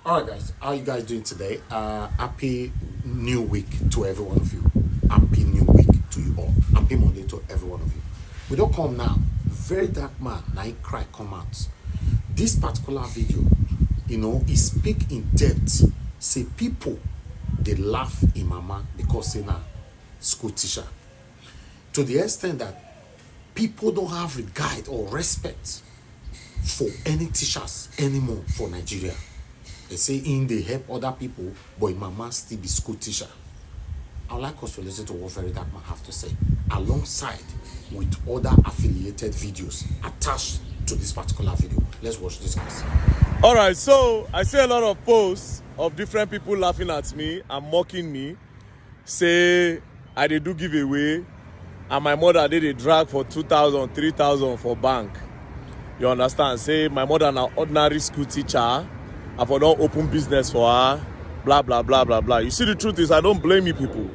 All right, guys. How are you guys doing today? Happy new week to every one of you. Happy new week to you all. Happy Monday to every one of you. We don't come now. Very dark man. Now he cry come out. This particular video, he speak in depth. Say people they laugh in mama because they na school teacher. To the extent that people don't have regard or respect for any teachers anymore for Nigeria. They say they help other people, but mama still be school teacher. I would like us to listen to what Very Dark Man have to say, alongside with other affiliated videos attached to this particular video. Let's watch this, guys. All right, so I see a lot of posts of different people laughing at me and mocking me. Say I did do giveaway, and my mother did a drag for 2,000, 3,000 for bank. You understand? Say my mother an ordinary school teacher. I for don't open business for her, blah, blah, blah, blah, blah. You see, the truth is, I don't blame you people.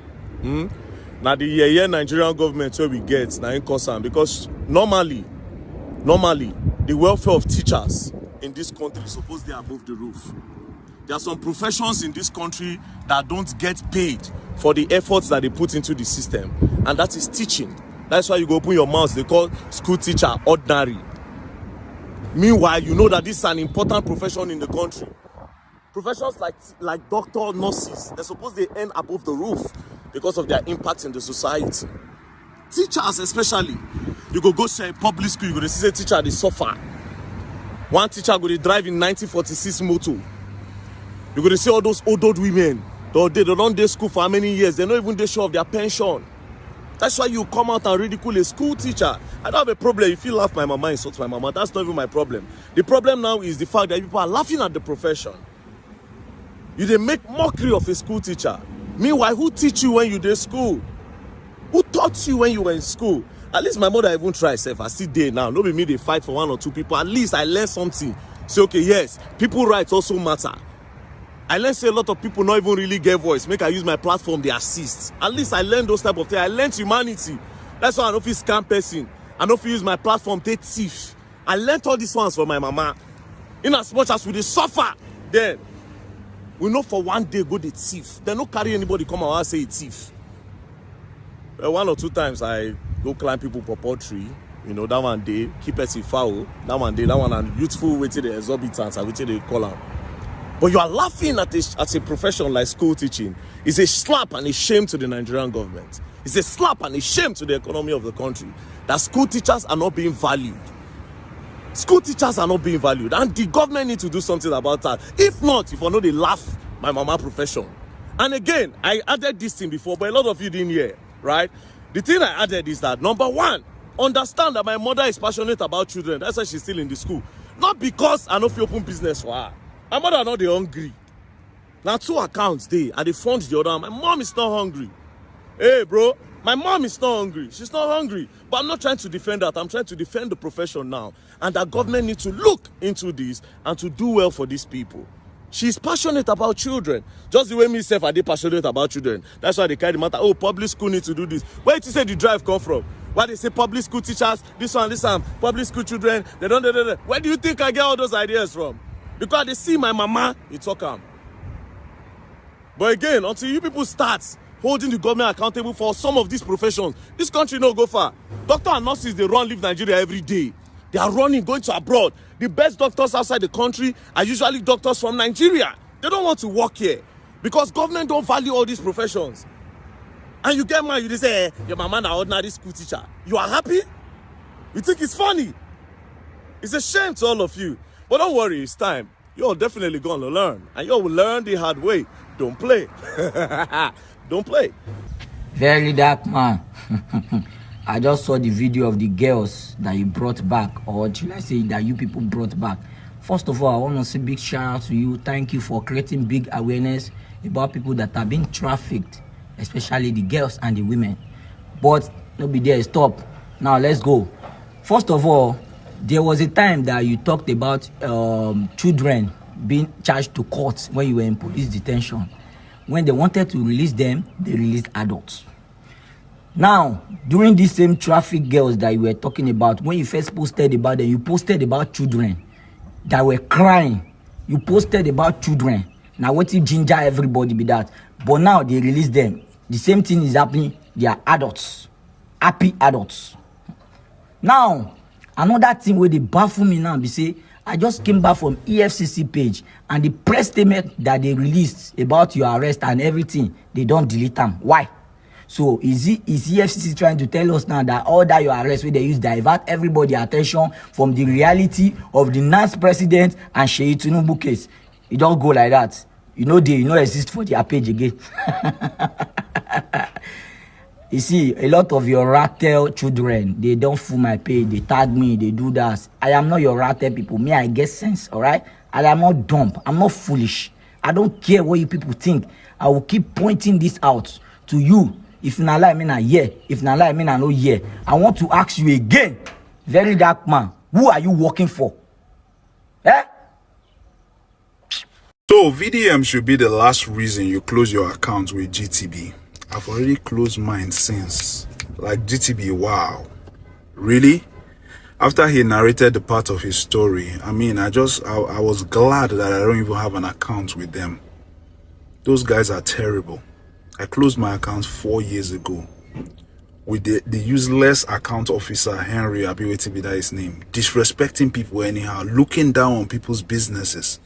Now, the Nigerian government where we get, now in concern, because normally, the welfare of teachers in this country is supposed to be above the roof. There are some professions in this country that don't get paid for the efforts that they put into the system, and that is teaching. That's why you go open your mouth, they call school teacher ordinary. Meanwhile, you know that this is an important profession in the country. Professions like doctor, nurses, they're supposed to earn above the roof because of their impact in the society. Teachers especially, you go to a public school, you go to see a teacher, they suffer. One teacher go to drive in 1946 motor. You go to see all those old women, they don't do school for how many years, they're not even they show of their pension. That's why you come out and ridicule a school teacher. I don't have a problem if you laugh my mama, insult my mama. That's not even my problem. The problem now is the fact that people are laughing at the profession. You they make mockery of a school teacher. Meanwhile, who teach you when you did school? Who taught you when you were in school? At least my mother even tried herself. I see there now. Nobody me they fight for one or two people. At least I learned something. Say, okay, yes, people rights also matter. I learned say a lot of people not even really get voice. Make I use my platform, they assist. At least I learned those type of things. I learned humanity. That's why I don't feel scam person. I don't feel use my platform, take thief. I learned all these ones from my mama. In as much as we dey suffer, then we know for one day go the thief. They don't carry anybody come out and say it's thief. One or two times I go climb people for tree. That one day, keep it foul. That one day, that one and youthful waiting the exorbitance, I waiting they call out. But you are laughing at a profession like school teaching. It's a slap and a shame to the Nigerian government. It's a slap and a shame to the economy of the country that school teachers are not being valued. School teachers are not being valued, and the government needs to do something about that. If not, if I know they laugh my mama profession. And again, I added this thing before, but a lot of you didn't hear, right? The thing I added is that, number one, understand that my mother is passionate about children. That's why she's still in the school. Not because I don't feel open business for her. My mother not they hungry. Now 2 accounts they and they fund the other. My mom is not hungry. Hey bro, my mom is not hungry. She's not hungry. But I'm not trying to defend that. I'm trying to defend the profession now. And that government needs to look into this and to do well for these people. She's passionate about children. Just the way myself I did passionate about children. That's why they carry the matter. Oh, public school need to do this. Where did you say the drive come from? Why they say public school teachers, this one, public school children, they don't. Where do you think I get all those ideas from? Because they see my mama, it's okay. But again, until you people start holding the government accountable for some of these professions, this country no go far. Doctors and nurses, they leave Nigeria every day. They are running, going to abroad. The best doctors outside the country are usually doctors from Nigeria. They don't want to work here because government don't value all these professions. And you get mad, you say, your mama is an ordinary school teacher. You are happy? You think it's funny? It's a shame to all of you. But don't worry, it's time. You're definitely going to learn. And you will learn the hard way. Don't play. Don't play. Very Dark Man. I just saw the video of the girls that you brought back. Or should I say that you people brought back. First of all, I want to say big shout out to you. Thank you for creating big awareness about people that are being trafficked. Especially the girls and the women. But no be there, stop. Now let's go. First of all, there was a time that you talked about children being charged to court when you were in police detention. When they wanted to release them, they released adults. Now, during these same traffic girls that you were talking about, when you first posted about them, you posted about children that were crying You posted about children. Now what if ginger everybody be that? But now they release them. The same thing is happening. They are adults. Happy adults. Now, another thing where they baffle me now, they say, I just came back from EFCC page and the press statement that they released about your arrest and everything, they don't delete them. Why? So is EFCC trying to tell us now that all that your arrest where they use divert everybody attention from the reality of the NAS president and Sheyi Tinubu case? It don't go like that. You know they exist for their page again. You see, a lot of your rattle children, they don't fool my page, they tag me, they do that. I am not your rattle people. Me, I get sense, all right? I am not dumb. I'm not foolish. I don't care what you people think. I will keep pointing this out to you. If you not like me, not yeah. If not like me, not no yeah. I want to ask you again, very dark man, who are you working for? Eh? So VDM should be the last reason you close your account with GTB. I've already closed mine since. Like GTB, wow. Really? After he narrated the part of his story, I mean, I was glad that I don't even have an account with them. Those guys are terrible. I closed my account 4 years ago with the useless account officer, Henry Abiwetibi, that his name, disrespecting people anyhow, looking down on people's businesses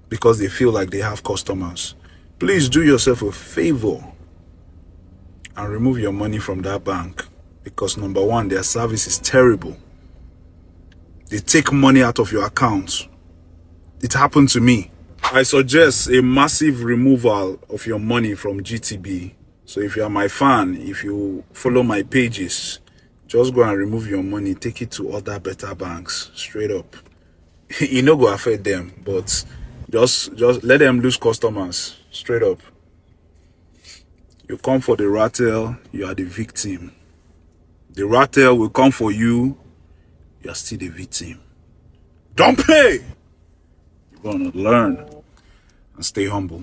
because they feel like they have customers. Please do yourself a favor and remove your money from that bank, because number one, their service is terrible. They take money out of your account. It happened to me. I suggest a massive removal of your money from GTB. So if you are my fan, if you follow my pages, just go and remove your money, take it to other better banks, straight up. You know, go affect them, but just let them lose customers, straight up. You come for the rattle, you are the victim. The rattle will come for you, you are still the victim. Don't play! You're gonna learn and stay humble.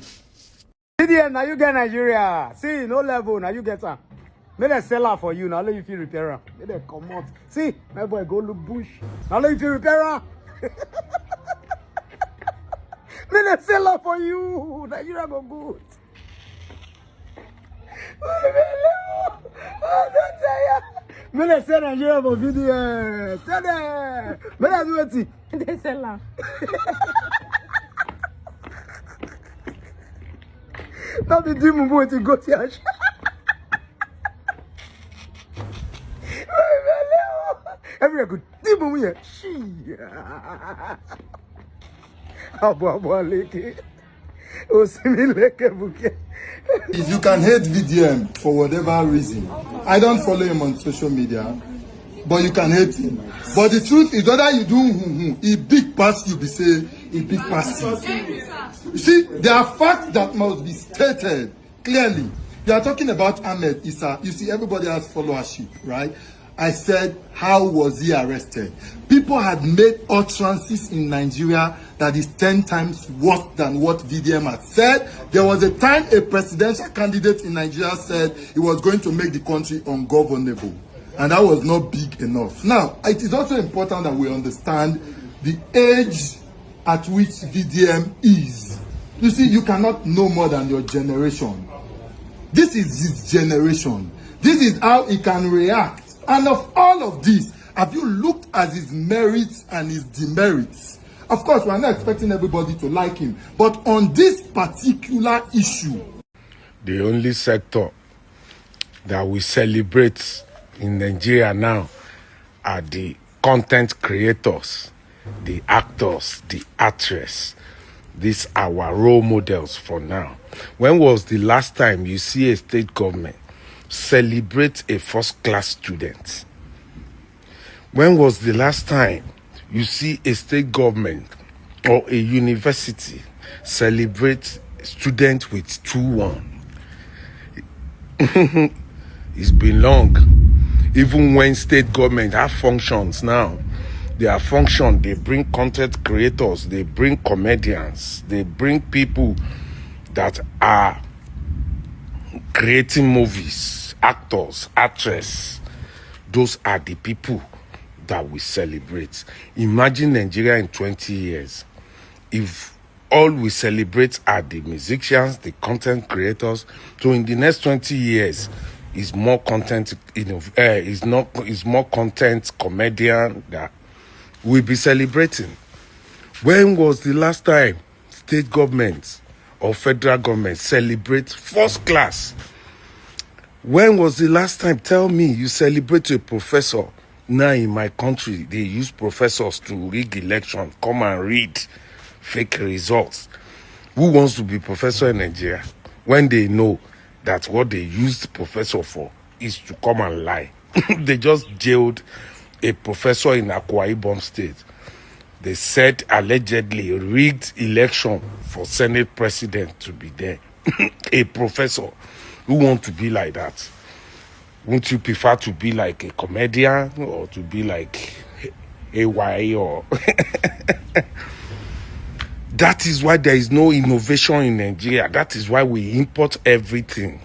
VDM, now you get Nigeria. See, no level, now you get her. May they sell her for you, now let you feel repair her. May they come out. See, my boy, go look bush. Now let you feel repair her. May they sell her for you. Nigeria go good. May they sell Nigeria for VDM. Tell them. May they do it. They sell her. Now the demon boy to go to your every good demon here. You can hate VDM for whatever reason. I don't follow him on social media, but you can hate him. But the truth is, whether you do he big pass you be say he big pass you. You see, there are facts that must be stated clearly. You are talking about Ahmed Issa. You see, everybody has followership, right? I said, how was he arrested? People had made utterances in Nigeria that is 10 times worse than what VDM had said. There was a time a presidential candidate in Nigeria said he was going to make the country ungovernable. And that was not big enough. Now, it is also important that we understand the age at which VDM is. You see, you cannot know more than your generation. This is his generation. This is how he can react. And of all of this, have you looked at his merits and his demerits? Of course, we are not expecting everybody to like him. But on this particular issue, the only sector that we celebrate in Nigeria now are the content creators, the actors, the actresses. These are our role models for now. When was the last time you see a state government celebrate a first-class student? When was the last time you see a state government or a university celebrate students with 2-1? It's been long. Even when state government have functions now, their function, they bring content creators, they bring comedians, they bring people that are creating movies, actors, actresses. Those are the people that we celebrate. Imagine Nigeria in 20 years. If all we celebrate are the musicians, the content creators. So in the next 20 years, is more content, is more content comedian that we'll be celebrating. When was the last time state governments or federal government celebrate first class? When was the last time, tell me, you celebrate a professor? Now in my country, they use professors to rig election, come and read fake results. Who wants to be professor in Nigeria when they know that what they used professor for is to come and lie? They just jailed a professor in Akwa Ibom State. They said allegedly rigged election for Senate president to be there. A professor. Who want to be like that? Won't you prefer to be like a comedian or to be like AY or... That is why there is no innovation in Nigeria. That is why we import everything.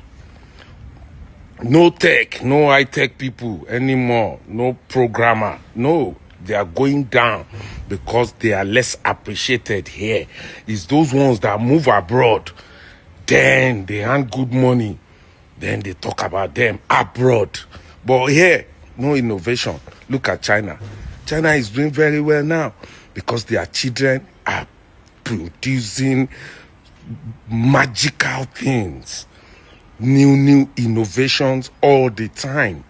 No tech, no high-tech people anymore. No programmer. No, they are going down because they are less appreciated here. It's those ones that move abroad. Then they earn good money. Then they talk about them abroad. But here, no innovation. Look at China. China is doing very well now because their children are producing magical things. New innovations all the time.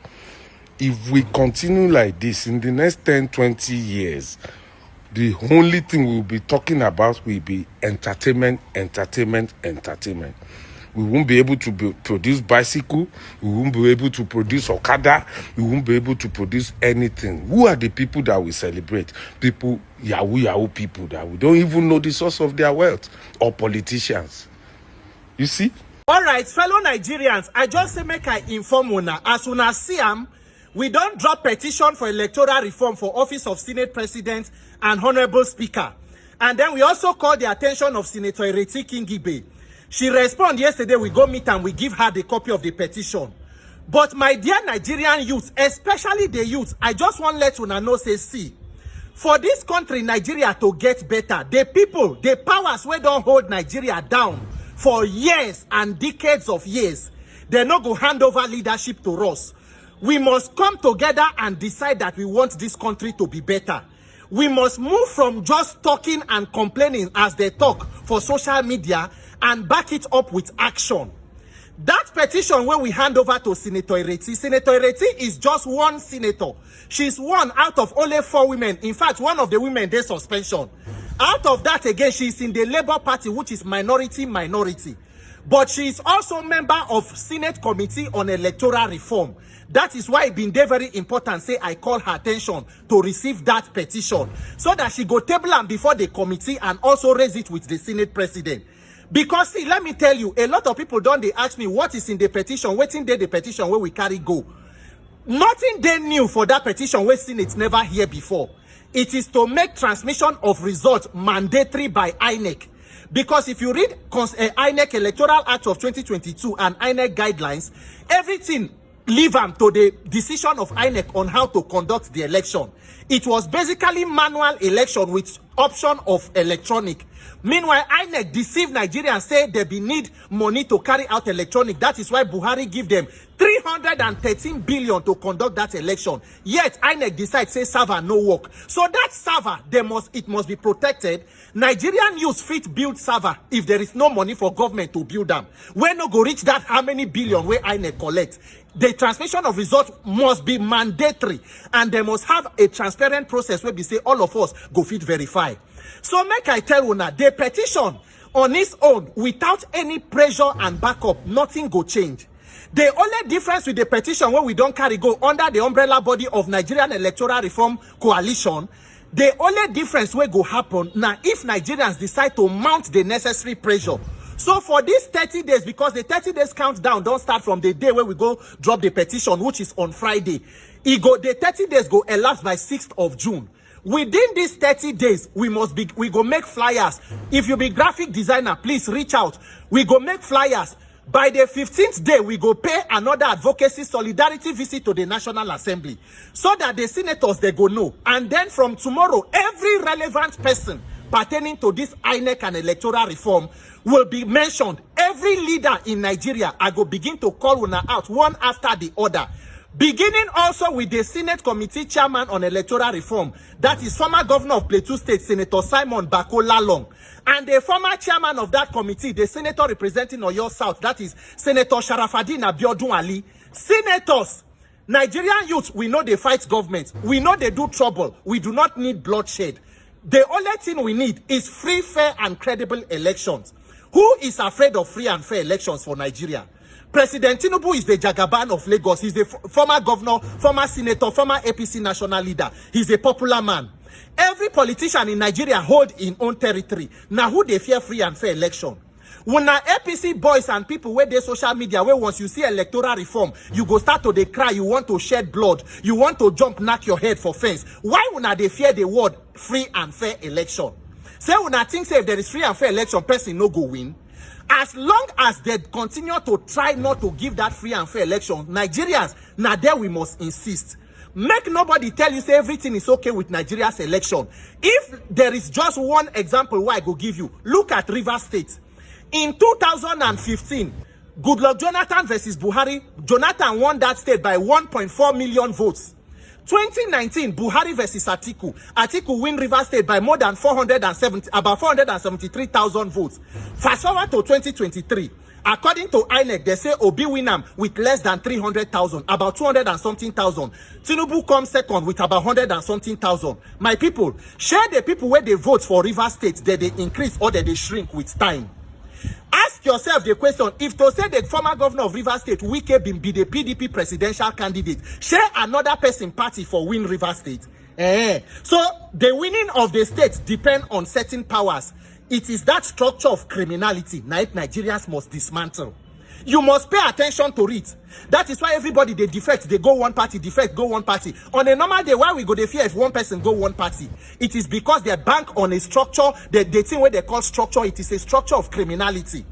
If we continue like this, in the next 10, 20 years, the only thing we'll be talking about will be entertainment. We won't be able to produce bicycle. We won't be able to produce Okada. We won't be able to produce anything. Who are the people that we celebrate? People, Yahoo people that we don't even know the source of their wealth, or politicians. You see? All right, fellow Nigerians, I just say make I inform una. As una see we don't drop petition for electoral reform for office of Senate President and Honorable Speaker. And then we also call the attention of Senator Ireti Kingibe. She responded yesterday, we go meet and we give her the copy of the petition. But my dear Nigerian youth, especially the youth, I just want to let una know, say, see, for this country, Nigeria, to get better, the people, the powers we don't hold Nigeria down for years and decades of years, they no go hand over leadership to us. We must come together and decide that we want this country to be better. We must move from just talking and complaining as they talk for social media and back it up with action. That petition where we hand over to Senator Ireti, Senator Ireti is just one senator. She's one out of only 4 women. In fact, one of the women, they suspension. Out of that, again, she's in the Labour Party, which is minority. But she is also member of Senate Committee on Electoral Reform. That is why it been very important, say I call her attention to receive that petition, so that she go table them before the committee and also raise it with the Senate President. Because see, let me tell you, a lot of people don't they ask me what is in the petition, waiting there the petition where we carry go. Nothing they new for that petition where Senate never hear before. It is to make transmission of results mandatory by INEC. Because if you read INEC Electoral Act of 2022 and INEC guidelines, everything leave them to the decision of INEC on how to conduct the election. It was basically manual election with option of electronic. Meanwhile, INEC deceived Nigerians, say they be need money to carry out electronic. That is why Buhari give them 313 billion to conduct that election. Yet INEC decides say server no work. So that server, it must be protected. Nigerian youth fit build server if there is no money for government to build them. When no go reach that how many billion where INEC collect? The transmission of results must be mandatory, and they must have a transparent process where we say all of us go fit verify. So make I tell you now, the petition on its own, without any pressure and backup, nothing go change. The only difference with the petition when we don't carry go under the umbrella body of Nigerian Electoral Reform Coalition, the only difference will go happen now if Nigerians decide to mount the necessary pressure. So for these 30 days, because the 30 days countdown don't start from the day where we go drop the petition, which is on Friday. The 30 days go elapse by 6th of June. Within these 30 days, we go make flyers. If you be graphic designer, please reach out. We go make flyers. By the 15th day, we go pay another advocacy solidarity visit to the National Assembly, so that the senators, they go know. And then from tomorrow, every relevant person pertaining to this INEC and electoral reform will be mentioned. Every leader in Nigeria, I go begin to call una out one after the other. Beginning also with the Senate Committee Chairman on Electoral Reform, that is former Governor of Plateau State, Senator Simon Bako Lalong, and the former Chairman of that committee, the Senator representing Oyo South, that is Senator Sharafadin Abiodun Ali. Senators, Nigerian youth, we know they fight government. We know they do trouble. We do not need bloodshed. The only thing we need is free, fair, and credible elections. Who is afraid of free and fair elections for Nigeria? President Tinubu is the Jagaban of Lagos. He's the former governor, former senator, former APC national leader. He's a popular man. Every politician in Nigeria hold in own territory. Now who they fear free and fair election? When na APC boys and people where they social media, where once you see electoral reform, you go start to they cry, you want to shed blood, you want to jump, knock your head for fence. Why would they fear the word free and fair election? Say when I think say if there is free and fair election, person no go win. As long as they continue to try not to give that free and fair election, Nigerians, now there we must insist. Make nobody tell you say everything is okay with Nigeria's election. If there is just one example why I go give you, look at Rivers State. In 2015, Goodluck Jonathan versus Buhari, Jonathan won that state by 1.4 million votes. 2019, Buhari versus Atiku. Atiku win Rivers State by more than about 473,000 votes. Fast forward to 2023. According to INEC, they say Obi win am with less than 300,000, about 200 and something thousand. Tinubu comes second with about 100 and something thousand. My people, share the people where they vote for Rivers State, that they increase or that they shrink with time. Ask yourself the question, if to say the former governor of Rivers State, Wike, be the PDP presidential candidate, share another person party for win Rivers State. So the winning of the state depend on certain powers. It is that structure of criminality Nigerians must dismantle. You must pay attention to it. That is why everybody they defect, they go one party, defect, go one party. On a normal day, why we go they fear if one person go one party? It is because they bank on a structure, the thing where they call structure, it is a structure of criminality.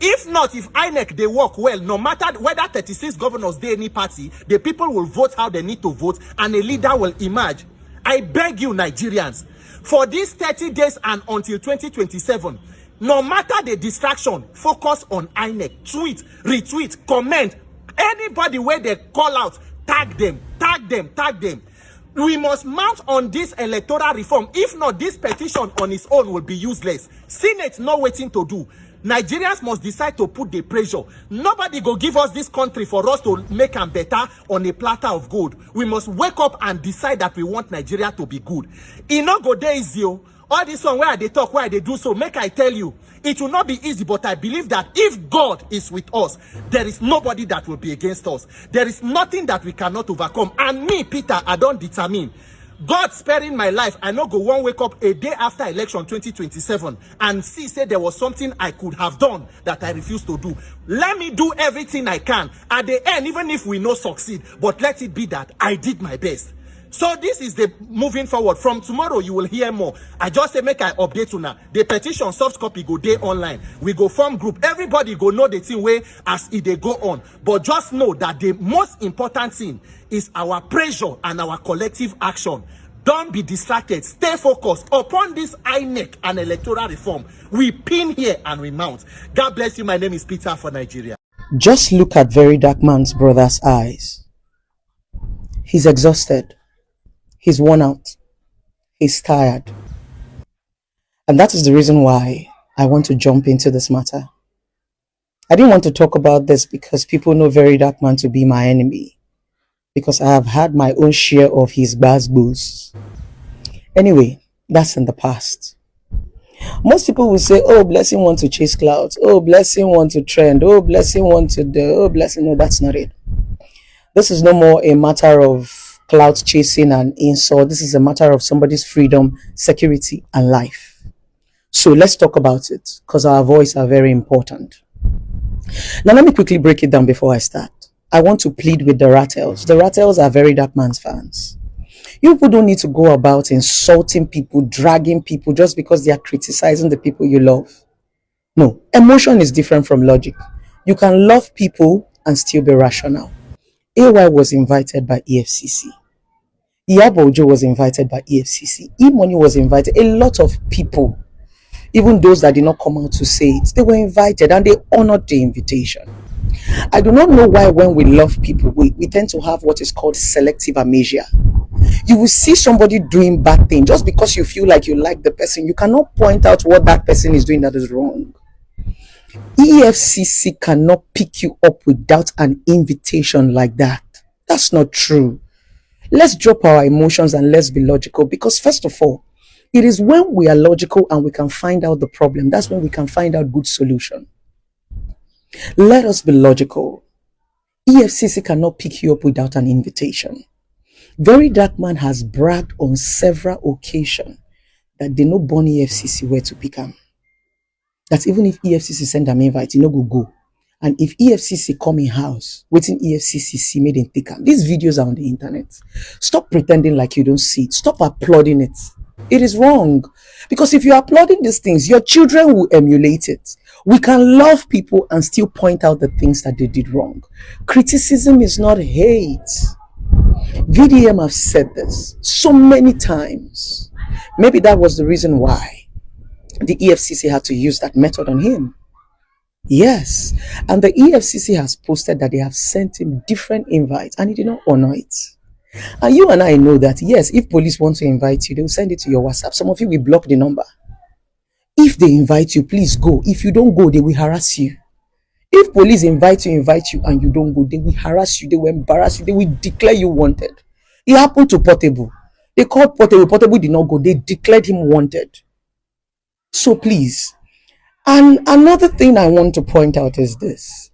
If not, if INEC they work well, no matter whether 36 governors they any party, the people will vote how they need to vote and a leader will emerge. I beg you Nigerians, for these 30 days and until 2027, no matter the distraction, focus on INEC. Tweet, retweet, comment. Anybody where they call out, tag them, tag them, tag them. We must mount on this electoral reform. If not, this petition on its own will be useless. Senate not waiting to do. Nigerians must decide to put the pressure. Nobody go give us this country for us to make them better on a platter of gold. We must wake up and decide that we want Nigeria to be good. It not go there easy. All this one where they talk, where they do so, make I tell you, it will not be easy, but I believe that if God is with us, there is nobody that will be against us. There is nothing that we cannot overcome. And me, Peter, I don't determine. God sparing my life, I no go one wake up a day after election 2027 and see say there was something I could have done that I refuse to do. Let me do everything I can. At the end, even if we no succeed, but let it be that I did my best. So this is the moving forward. From tomorrow, you will hear more. I just say make I update you now. The petition soft copy go day online. We go form group. Everybody go know the thing way as it they go on. But just know that the most important thing is our pressure and our collective action. Don't be distracted. Stay focused upon this INEC and electoral reform. We pin here and we mount. God bless you. My name is Peter for Nigeria. Just look at Very Dark Man's brother's eyes. He's exhausted. He's worn out. He's tired. And that is the reason why I want to jump into this matter. I didn't want to talk about this because people know Very Dark Man to be my enemy. Because I have had my own share of his boosts. Anyway, that's in the past. Most people will say, oh, Blessing want to chase clouds. Oh, Blessing want to trend. Oh, Blessing want to do. Oh, Blessing. No, that's not it. This is no more a matter of cloud chasing and insult. This is a matter of somebody's freedom, security, and life. So let's talk about it because our voice are very important. Now, let me quickly break it down before I start. I want to plead with the Rattles. The Rattles are Very Dark Man's fans. You people don't need to go about insulting people, dragging people just because they are criticizing the people you love. No, emotion is different from logic. You can love people and still be rational. AY was invited by EFCC. Iyabo Ojo was invited by EFCC. E-Money was invited. A lot of people Even those that did not come out to say it, they were invited and they honored the invitation. I do not know why when we love people, we tend to have what is called selective amnesia. You will see somebody doing bad thing just because you feel like you like the person. You cannot point out what that person is doing that is wrong. EFCC cannot pick you up without an invitation like that. That's not true. Let's drop our emotions and let's be logical, because first of all, it is when we are logical and we can find out the problem, that's when we can find out good solution. Let us be logical. EFCC cannot pick you up without an invitation. Very Dark Man has bragged on several occasions that they know born EFCC where to pick him. That even if EFCC send them invite, you know go. And if EFCC come in house, waiting EFCC see made them take them. These videos are on the internet. Stop pretending like you don't see it. Stop applauding it. It is wrong. Because if you're applauding these things, your children will emulate it. We can love people and still point out the things that they did wrong. Criticism is not hate. VDM have said this so many times. Maybe that was the reason why the EFCC had to use that method on him. Yes, and the EFCC has posted that they have sent him different invites and he did not honor it. And you and I know that, yes, if police want to invite you, they'll send it to your WhatsApp. Some of you will block the number. If they invite you, please go. If you don't go, they will harass you. If police invite you and you don't go, they will harass you, they will embarrass you, they will declare you wanted. It happened to Portable. They called Portable. Portable did not go. They declared him wanted. So please. And another thing I want to point out is this.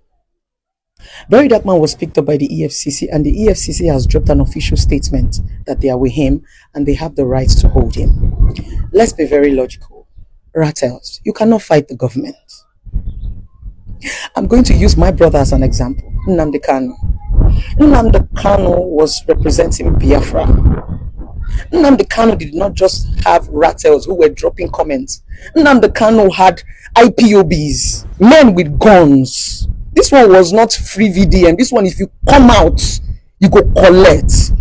Very Dark Man was picked up by the EFCC, and the EFCC has dropped an official statement that they are with him and they have the right to hold him. Let's be very logical. Rattles, you cannot fight the government. I'm going to use my brother as an example. Nnamdi Kanu. Nnamdi Kanu was representing Biafra. Nnamdi Kanu did not just have rattles who were dropping comments. Nnamdi Kanu had IPOBs, men with guns. This one was not free VDM. This one, if you come out, you go collect.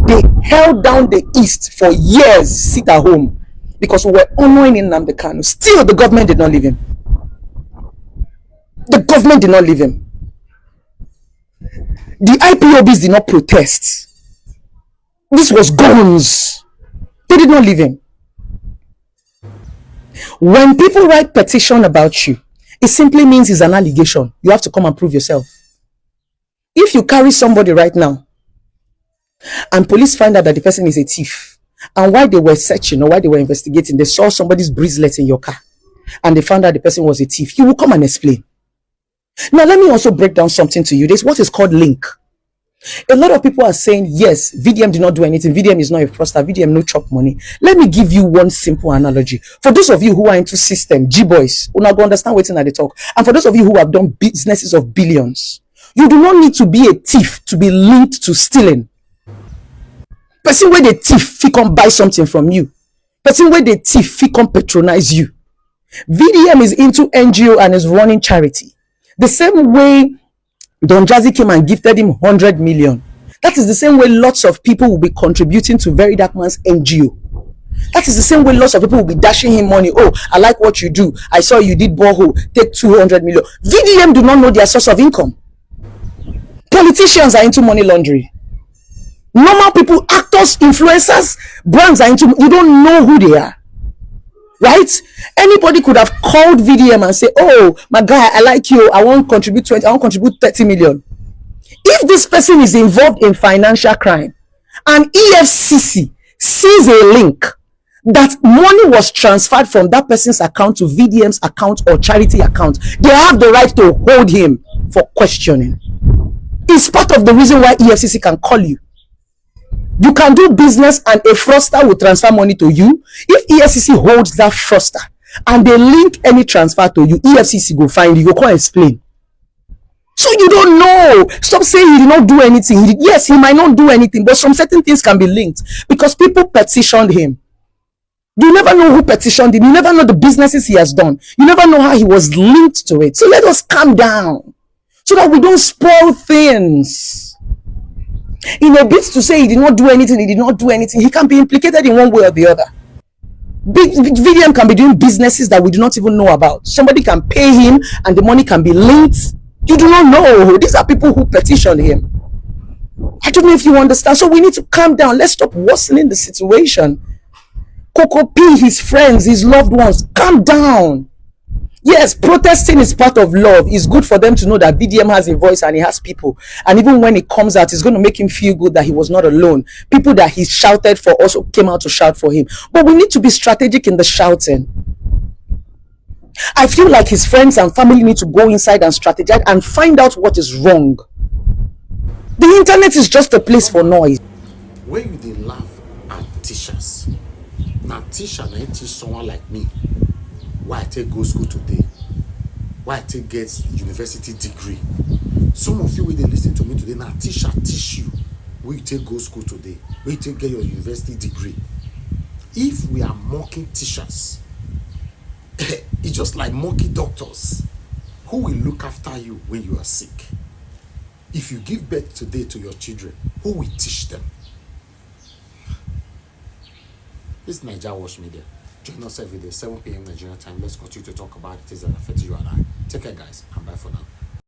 They held down the East for years, sit at home, because we were honoring Nnamdi Kanu. Still, the government did not leave him. The government did not leave him. The IPOBs did not protest. This was guns. They did not leave him. When people write petition about you, it simply means it's an allegation. You have to come and prove yourself. If you carry somebody right now and police find out that the person is a thief, and while they were searching or while they were investigating, they saw somebody's bracelet in your car and they found out the person was a thief, you will come and explain. Now, let me also break down something to you. There's what is called link. A lot of people are saying, yes, VDM did not do anything. VDM is not a fraudster. VDM no chop money. Let me give you one simple analogy. For those of you who are into system, G-boys, who now go understand what's in the talk. And for those of you who have done businesses of billions, you do not need to be a thief to be linked to stealing. Person where the thief, he can buy something from you. Person where the thief, he can patronize you. VDM is into NGO and is running charity. The same way Don Jazzy came and gifted him 100 million. That is the same way lots of people will be contributing to Very Dark Man's NGO. That is the same way lots of people will be dashing him money. Oh, I like what you do. I saw you did borehole. Take 200 million. VDM do not know their source of income. Politicians are into money laundering. Normal people, actors, influencers, brands are into. You don't know who they are. Right? Anybody could have called VDM and say, oh, my guy, I like you. I won't contribute 20, I won't contribute 30 million. If this person is involved in financial crime and EFCC sees a link that money was transferred from that person's account to VDM's account or charity account, they have the right to hold him for questioning. It's part of the reason why EFCC can call you. You can do business and a fraudster will transfer money to you. If EFCC holds that fraudster and they link any transfer to you, EFCC go find you, go come explain. So you don't know. Stop saying he did not do anything. Yes, he might not do anything, but some certain things can be linked because people petitioned him. You never know who petitioned him. You never know the businesses he has done. You never know how he was linked to it. So let us calm down so that we don't spoil things. In a bid to say he did not do anything, he can be implicated in one way or the other. VDM can be doing businesses that we do not even know about. Somebody can pay him and the money can be linked. You do not know. These are people who petition him. I don't know if you understand. So we need to calm down. Let's stop worsening the situation. Coco P, his friends, his loved ones, calm down. Yes, protesting is part of love. It's good for them to know that VDM has a voice and he has people. And even when it comes out, it's going to make him feel good that he was not alone. People that he shouted for also came out to shout for him. But we need to be strategic in the shouting. I feel like his friends and family need to go inside and strategize and find out what is wrong. The internet is just a place for noise. When you dey laugh at teachers, now teacher na teach someone like me why I take go school today, why I take get university degree. Some of you wey dey lis ten to me today, now teacher teach you where you take go school today, where you take get your university degree. If we are mocking teachers, it's just like mocking doctors. Who will look after you when you are sick? If you give birth today to your children, who will teach them? This is NAIJA Watch Media. Join us every day, 7 p.m. Nigerian time. Let's continue to talk about it that affect you and I. Take care, guys, and bye for now.